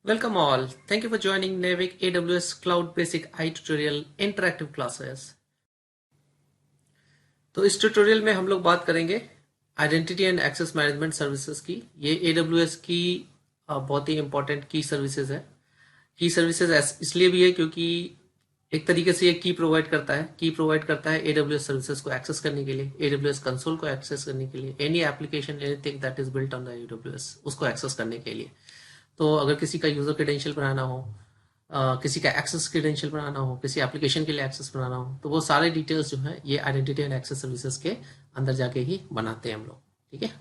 Welcome all. Thank you for joining Navic AWS Cloud Basic I Tutorial Interactive Classes. तो इस tutorial में हम लोग बात करेंगे identity and access management services की। ये AWS की बहुत ही इंपॉर्टेंट की सर्विसेज है। की सर्विसेज इसलिए भी है क्योंकि एक तरीके से ये की प्रोवाइड करता है AWS सर्विसेज को एक्सेस करने के लिए, AWS कंसोल को एक्सेस करने के लिए, any application anything that is built on the AWS उसको एक्सेस करने के लिए। तो अगर किसी का यूजर क्रेडेंशियल बनाना हो, किसी का एक्सेस क्रेडेंशियल बनाना हो, किसी एप्लीकेशन के लिए एक्सेस बनाना हो, तो वो सारे डिटेल्स जो है ये आइडेंटिटी एंड एक्सेस सर्विसेज के अंदर जाके ही बनाते हैं हम लोग। ठीक है,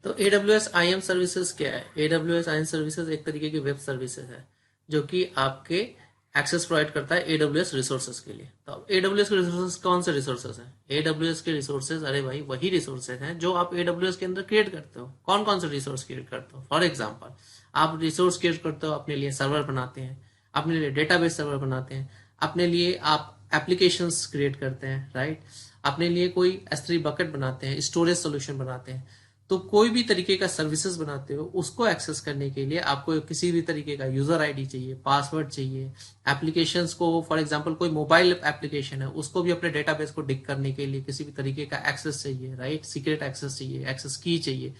तो AWS IAM सर्विसेज क्या है? AWS IAM सर्विसेज एक तरीके की वेब सर्विसेज है जो कि आपके एक्सेस प्रोवाइड करता है AWS रिसोर्सेज के लिए। तो AWS के रिसोर्सेज कौन से रिसोर्सेज हैं? AWS के रिसोर्सेज, अरे भाई वही रिसोर्सेज हैं जो आप AWS के अंदर क्रिएट करते हो। कौन कौन से रिसोर्स क्रिएट करते हो? फॉर एग्जाम्पल, आप रिसोर्स क्रिएट करते हो, अपने लिए सर्वर बनाते हैं, अपने लिए डेटाबेस सर्वर बनाते हैं, अपने लिए आप एप्लीकेशंस क्रिएट करते हैं, राइट? अपने लिए कोई S3 बकेट बनाते हैं, स्टोरेज सोल्यूशन बनाते हैं। तो कोई भी तरीके का सर्विसेज बनाते हो, उसको एक्सेस करने के लिए आपको किसी भी तरीके का यूजर आईडी चाहिए, पासवर्ड चाहिए। एप्लीकेशंस को, फॉर एग्जांपल कोई मोबाइल एप्लीकेशन है, उसको भी अपने डेटाबेस को डिग करने के लिए किसी भी तरीके का एक्सेस चाहिए, राइट? सीक्रेट एक्सेस चाहिए, एक्सेस की चाहिए।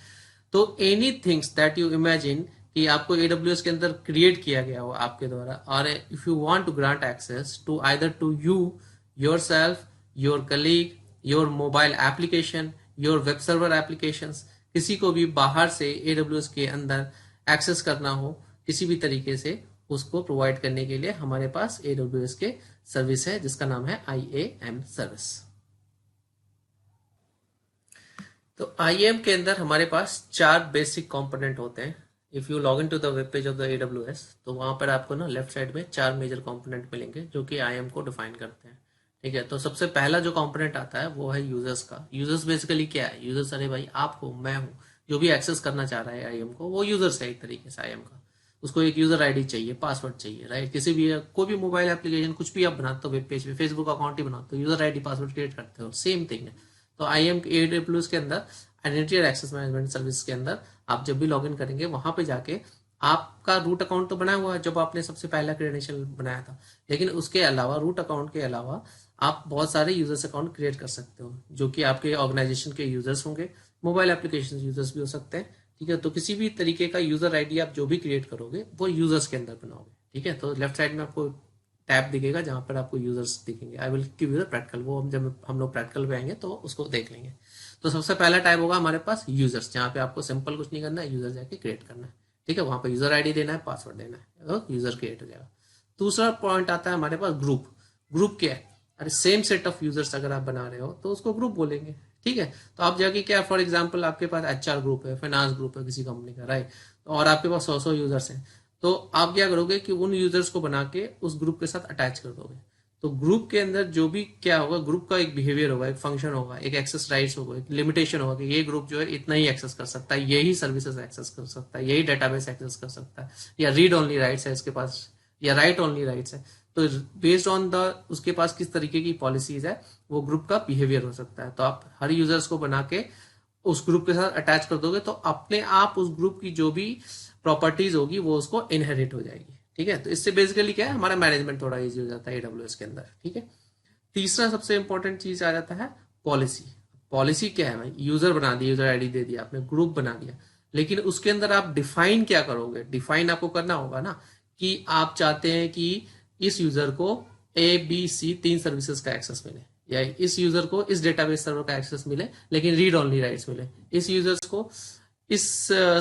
तो any things that you imagine कि आपको AWS के अंदर क्रिएट किया गया हो आपके द्वारा, और if you want to grant access to either to you yourself, your colleague, your mobile application, your web server applications, किसी को भी बाहर से AWS के अंदर एक्सेस करना हो किसी भी तरीके से, उसको प्रोवाइड करने के लिए हमारे पास AWS के सर्विस है जिसका नाम है IAM सर्विस। तो IAM के अंदर हमारे पास 4 बेसिक कंपोनेंट होते हैं। If you log in to the web page of the AWS, तो वहां पर आपको ना लेफ्ट साइड में 4 मेजर कंपोनेंट मिलेंगे जो कि IAM को डिफाइन करते हैं। ठीक है, तो सबसे पहला जो कंपोनेंट आता है वो है यूजर्स का। यूजर्स बेसिकली क्या है? यूजर्स, अरे भाई आप हो, मैं हूँ, जो भी एक्सेस करना चाह रहा है IAM को, वो यूजर्स है एक तरीके से IAM का। उसको एक यूजर आईडी चाहिए, पासवर्ड चाहिए, राइट? किसी भी कोई भी मोबाइल एप्लीकेशन कुछ भी आप बनाते हो, वेब पेज पे फेसबुक अकाउंट ही बनाते हो, यूजर आईडी पासवर्ड क्रिएट करते हो, सेम थिंग है। तो IAM AWS के अंदर आइडेंटिटी और एक्सेस मैनेजमेंट सर्विस के अंदर आप जब भी लॉगिन करेंगे, वहां पे जाके आपका रूट अकाउंट तो बनाया हुआ है जब आपने सबसे पहला क्रेडेंशियल बनाया था, लेकिन उसके अलावा, रूट अकाउंट के अलावा, आप बहुत सारे यूजर्स अकाउंट क्रिएट कर सकते हो जो कि आपके ऑर्गेनाइजेशन के यूजर्स होंगे, मोबाइल एप्लीकेशन यूजर्स भी हो सकते हैं। ठीक है, तो किसी भी तरीके का यूजर आईडी आप जो भी क्रिएट करोगे वो यूजर्स के अंदर बनाओगे। ठीक है, तो लेफ्ट साइड में आपको टैब दिखेगा जहां पर आपको यूजर्स दिखेंगे। I will give you the practical, वो हम जब हम लोग प्रैक्टिकल पे आएंगे तो उसको देख लेंगे। तो सबसे पहला टैब होगा हमारे पास यूजर्स, जहां पे आपको सिंपल कुछ नहीं करना है, यूजर जाके क्रिएट करना है। ठीक है, वहां पर यूजर आईडी देना है, पासवर्ड देना है, तो यूजर क्रिएट हो जाएगा। दूसरा पॉइंट आता है हमारे पास ग्रुप। ग्रुप क्या है? अरे सेम सेट ऑफ यूजर्स अगर आप बना रहे हो तो उसको ग्रुप बोलेंगे। ठीक है, तो आप जाके क्या, फॉर एग्जाम्पल आपके पास HR ग्रुप है, फाइनेंस ग्रुप है किसी कंपनी का, राइट? और आपके पास 100 यूजर्स हैं, तो आप क्या करोगे कि उन यूजर्स को बना के उस ग्रुप के साथ अटैच कर दोगे। तो ग्रुप के अंदर जो भी क्या होगा, ग्रुप का एक बिहेवियर होगा, एक फंक्शन होगा, एक एक्सेस राइट्स होगा, एक लिमिटेशन होगा कि ये ग्रुप जो है इतना ही एक्सेस कर सकता है, यही सर्विसेज एक्सेस कर सकता है, यही डेटाबेस एक्सेस कर सकता है, या रीड ओनली राइट्स है इसके पास, या राइट ओनली राइट्स है। तो बेस्ड ऑन द उसके पास किस तरीके की पॉलिसीज है, वो ग्रुप का बिहेवियर हो सकता है। तो आप हर यूजर्स को बना के उस ग्रुप के साथ अटैच कर दोगे तो अपने आप उस ग्रुप की जो भी प्रॉपर्टीज होगी वो उसको इनहेरिट हो जाएगी। ठीक है, तो इससे बेसिकली क्या है, हमारा मैनेजमेंट थोड़ा इजी हो जाता है AWS के अंदर। ठीक है, तीसरा सबसे इंपॉर्टेंट चीज आ जाता है पॉलिसी। पॉलिसी क्या है भाई? यूजर बना दिया, यूजर आईडी दे दिया आपने, ग्रुप बना दिया, लेकिन उसके अंदर आप डिफाइन क्या करोगे? डिफाइन आपको करना होगा ना कि आप चाहते हैं कि इस यूजर को ABC 3 सर्विसेज का एक्सेस मिले, या इस यूजर को इस डेटाबेस सर्वर का एक्सेस मिले लेकिन रीड ओनली राइट्स मिले, इस यूजर्स को इस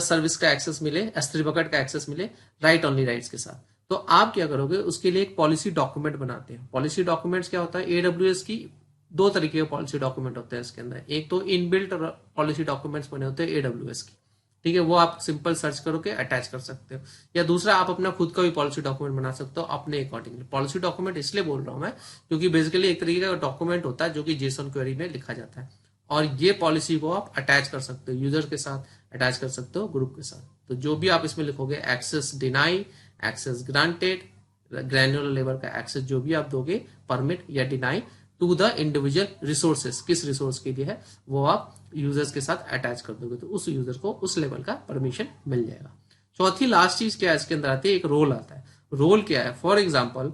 सर्विस का एक्सेस मिले, S3 बकेट का एक्सेस मिले राइट ओनली राइट्स के साथ। तो आप क्या करोगे? उसके लिए एक पॉलिसी डॉक्यूमेंट बनाते हैं। पॉलिसी डॉक्यूमेंट्स क्या होता है? AWS की 2 तरीके के पॉलिसी डॉक्यूमेंट होते हैं इसके अंदर। एक तो इनबिल्ट पॉलिसी डॉक्यूमेंट्स बने होते हैं AWS की, ठीक है, वो आप सिंपल सर्च करो के अटैच कर सकते हो, या दूसरा आप अपना खुद का भी पॉलिसी डॉक्यूमेंट बना सकते हो अपने अकॉर्डिंगली। पॉलिसी डॉक्यूमेंट इसलिए बोल रहा हूं मैं क्योंकि बेसिकली एक तरीके का डॉक्यूमेंट होता है जो कि JSON क्वेरी में लिखा जाता है, और ये पॉलिसी को आप अटैच कर सकते हो यूजर के साथ, अटैच कर सकते हो ग्रुप के साथ। तो जो भी आप इसमें लिखोगे, access deny, access granted, granular level का एक्सेस जो भी आप दोगे, परमिट या deny to the individual resources, किस रिसोर्स के लिए है वो आप यूजर्स के साथ अटैच कर दोगे, तो उस यूजर को उस लेवल का परमिशन मिल जाएगा। चौथी लास्ट चीज क्या है इसके अंदर आती है, एक रोल आता है। रोल क्या है? फॉर एग्जाम्पल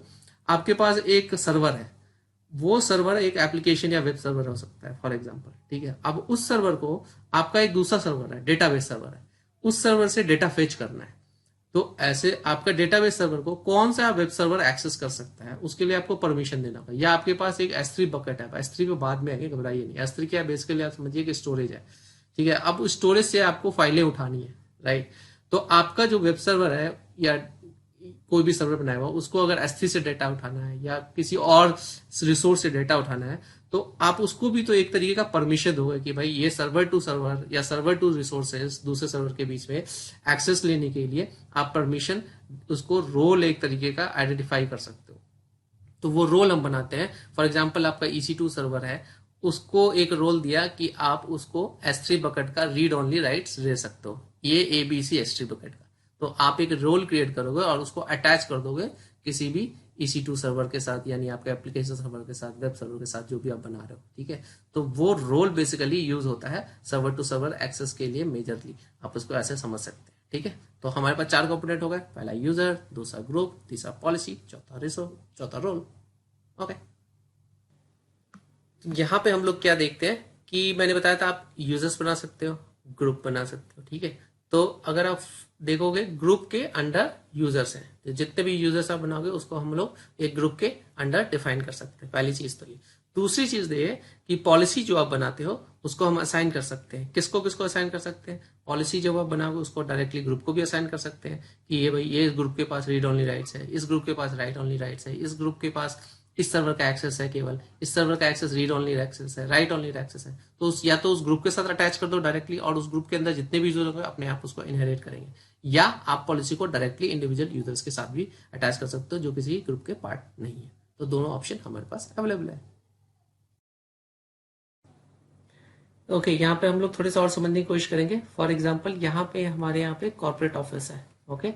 आपके पास एक सर्वर है, वो सर्वर एक एप्लीकेशन या वेब सर्वर हो सकता है फॉर एग्जाम्पल, ठीक है। अब उस सर्वर को आपका एक दूसरा सर्वर है, डेटाबेस सर्वर है, उस सर्वर से डेटा फेच करना है। तो ऐसे आपका डेटाबेस सर्वर को कौन सा वेब सर्वर एक्सेस कर सकता है, उसके लिए आपको परमिशन देना होगा। या आपके पास एक S3 बकेट है, S3 पे बाद में आएंगे, घबराइए नहीं। S3 क्या है? बेसिकली आप समझिए कि स्टोरेज है, ठीक है। अब स्टोरेज से आपको फाइलें उठानी है, राइट। तो आपका जो वेब सर्वर है या कोई भी सर्वर बनाया हुआ, उसको अगर S3 से डेटा उठाना है या किसी और रिसोर्स से डेटा उठाना है, तो आप उसको भी तो एक तरीके का परमिशन दोगे कि भाई ये सर्वर टू सर्वर या सर्वर टू रिसोर्सेज दूसरे सर्वर के बीच में एक्सेस लेने के लिए आप परमिशन, उसको रोल एक तरीके का आइडेंटिफाई कर सकते हो। तो वो रोल हम बनाते हैं। फॉर एग्जाम्पल आपका EC2 सर्वर है, उसको एक रोल दिया कि आप उसको S3 बकेट का रीड ओनली राइट्स दे सकते हो, ये ABC S3 बकेट का। तो आप एक रोल क्रिएट करोगे और उसको अटैच कर दोगे किसी भी EC2 सर्वर के साथ, यानी आपके एप्लीकेशन सर्वर के साथ, वेब सर्वर के साथ, जो भी आप बना रहे हो, ठीक है। तो वो रोल बेसिकली यूज होता है सर्वर टू सर्वर एक्सेस के लिए मेजरली, आप उसको ऐसे समझ सकते हैं, ठीक है। तो हमारे पास 4 कंपोनेंट हो गए, पहला यूजर, दूसरा ग्रुप, तीसरा पॉलिसी, चौथा रिसोर्स, चौथा रोल। ओके, यहाँ पे हम लोग क्या देखते हैं कि मैंने बताया था आप यूजर्स बना सकते हो, ग्रुप बना सकते हो, ठीक है। तो अगर आप देखोगे ग्रुप के अंडर यूजर्स हैं, तो जितने भी यूजर्स आप बनाओगे उसको हम लोग एक ग्रुप के अंडर डिफाइन कर सकते हैं, पहली चीज तो ये। दूसरी चीज ये कि पॉलिसी जो आप बनाते हो उसको हम असाइन कर सकते हैं। किसको किसको असाइन कर सकते हैं? पॉलिसी जब आप बनाओगे उसको डायरेक्टली ग्रुप को भी असाइन कर सकते हैं कि ये भाई ये ग्रुप के पास रीड ओनली राइट्स है, इस ग्रुप के पास राइट ओनली राइट्स है, इस ग्रुप के पास इस सर्वर का एक्सेस है, केवल इस सर्वर का एक्सेस रीड ओनली एक्सेस है, राइट ओनली एक्सेस है। तो या तो उस ग्रुप के साथ अटैच कर दो डायरेक्टली, और उस ग्रुप के अंदर जितने भी यूजर होंगे अपने आप उसको इनहेरिट करेंगे। या आप पॉलिसी को डायरेक्टली इंडिविजुअल यूजर्स के साथ भी अटैच कर सकते हो जो किसी ग्रुप के पार्ट नहीं है। तो दोनों ऑप्शन हमारे पास अवेलेबल है। ओके, यहाँ पे हम लोग थोड़े सा और समझने की कोशिश करेंगे। फॉर एग्जाम्पल यहाँ पे हमारे यहाँ पे कॉर्पोरेट ऑफिस है, ओके।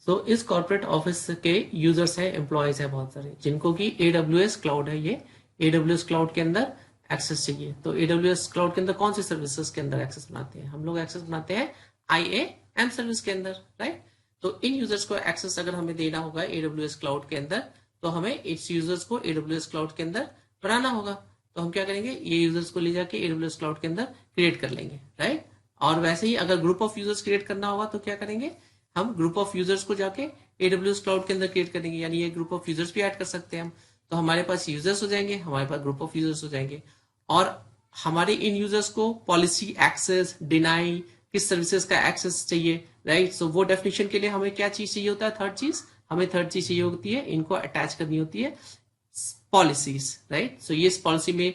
सो इस कॉर्पोरेट ऑफिस के यूजर्स है, एम्प्लॉयज है बहुत सारे, जिनको कि AWS क्लाउड है, ये AWS क्लाउड के अंदर एक्सेस चाहिए। तो AWS क्लाउड के अंदर कौन सी सर्विसेज के अंदर एक्सेस बनाते हैं? हम लोग एक्सेस बनाते हैं IAM सर्विस के अंदर, राइट। तो इन यूजर्स को एक्सेस अगर हमें देना होगा AWS क्लाउड के अंदर, तो हमें इस यूजर्स को AWS क्लाउड के अंदर बनाना होगा। तो हम क्या करेंगे, ये यूजर्स को ले जाके AWS क्लाउड के अंदर क्रिएट कर लेंगे, राइट। और वैसे ही अगर ग्रुप ऑफ यूजर्स क्रिएट करना होगा तो क्या करेंगे, हम ग्रुप ऑफ यूजर्स को जाके AWS क्लाउड के अंदर क्रिएट करेंगे, यानी ये ग्रुप ऑफ यूजर्स भी ऐड कर सकते हैं हम। तो हमारे पास यूजर्स हो जाएंगे, हमारे पास ग्रुप ऑफ यूजर्स हो जाएंगे, और हमारे इन यूजर्स को पॉलिसी, एक्सेस, डिनाई, किस सर्विसेज का एक्सेस चाहिए, राइट। सो वो डेफिनेशन के लिए हमें क्या चीज चाहिए होता है? थर्ड चीज, हमें थर्ड चीज चाहिए होती है, इनको अटैच करनी होती है पॉलिसीज, राइट। सो ये इस पॉलिसी में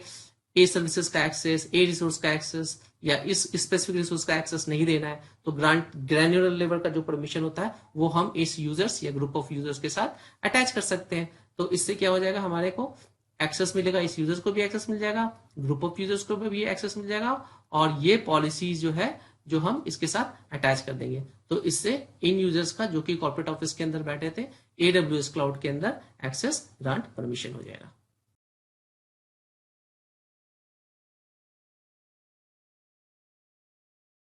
ए सर्विसेज का एक्सेस, ए रिसोर्स का एक्सेस या इस स्पेसिफिक रिसोर्स का एक्सेस नहीं देना है, तो ग्रैन्युलर लेवल का जो परमिशन होता है वो हम इस यूजर्स या ग्रुप ऑफ यूजर्स के साथ अटैच कर सकते हैं। तो इससे क्या हो जाएगा, हमारे को एक्सेस मिलेगा, इस यूजर्स को भी एक्सेस मिल जाएगा, ग्रुप ऑफ यूजर्स को भी एक्सेस मिल जाएगा, और ये पॉलिसीज जो है जो हम इसके साथ अटैच कर देंगे। तो इससे इन यूजर्स का जो कि कॉर्पोरेट ऑफिस के अंदर बैठे थे AWS क्लाउड के अंदर एक्सेस ग्रांट परमिशन हो जाएगा।